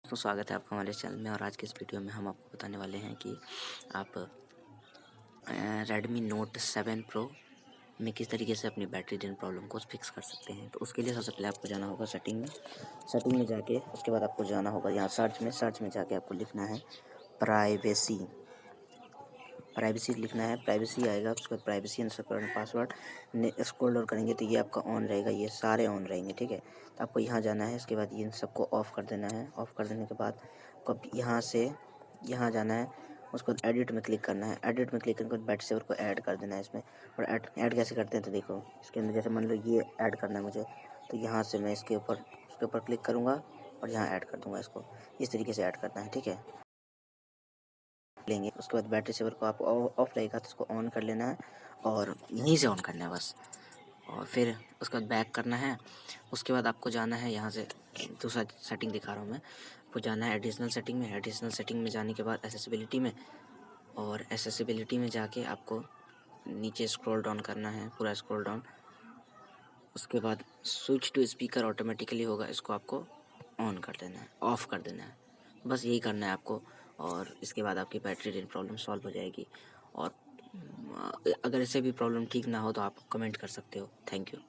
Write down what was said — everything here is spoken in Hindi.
तो स्वागत है आपका हमारे चैनल में। और आज के इस वीडियो में हम आपको बताने वाले हैं कि आप Redmi Note 7 Pro में किस तरीके से अपनी बैटरी ड्रेन प्रॉब्लम को फिक्स कर सकते हैं। तो उसके लिए सबसे पहले आपको जाना होगा सेटिंग में जाके उसके बाद आपको जाना होगा यहाँ सर्च में जाके आपको लिखना है प्राइवेसी लिखना है। प्राइवेसी आएगा, उसके बाद privacy and secure password scroll down करेंगे तो ये आपका ऑन रहेगा, ये सारे ऑन रहेंगे, ठीक है। तो आपको यहाँ जाना है, इसके बाद इन सबको ऑफ़ कर देना है। ऑफ़ कर देने के बाद आपको यहाँ से यहाँ जाना है, उसके बाद एडिट में क्लिक करना है। एडिट में क्लिक करने के बाद बैटरी सेवर को ऐड कर देना है इसमें। और ऐड कैसे करते हैं तो देखो, इसके अंदर जैसे मान लो ये ऐड करना है मुझे, तो यहाँ से मैं उसके ऊपर क्लिक करूँगा और यहाँ ऐड कर दूँगा इसको। इस तरीके से ऐड करना है, ठीक है। लेंगे उसके बाद बैटरी सेवर को आप ऑफ रहेगा तो इसको ऑन कर लेना है और यहीं से ऑन करना है बस। और फिर उसके बाद बैक करना है। उसके बाद आपको जाना है, यहाँ से दूसरा सेटिंग दिखा रहा हूँ मैं, आपको जाना है एडिशनल सेटिंग में जाने के बाद एसेसिबिलिटी में, और एसेसिबिलिटी में जाके आपको नीचे स्क्रॉल डाउन करना है, पूरा स्क्रॉल डाउन। उसके बाद स्विच टू स्पीकर ऑटोमेटिकली होगा, इसको आपको ऑन कर देना है, ऑफ़ कर देना है। बस यही करना है आपको और इसके बाद आपकी बैटरी ड्रेन प्रॉब्लम सॉल्व हो जाएगी। और अगर इससे भी प्रॉब्लम ठीक ना हो तो आप कमेंट कर सकते हो। Thank you.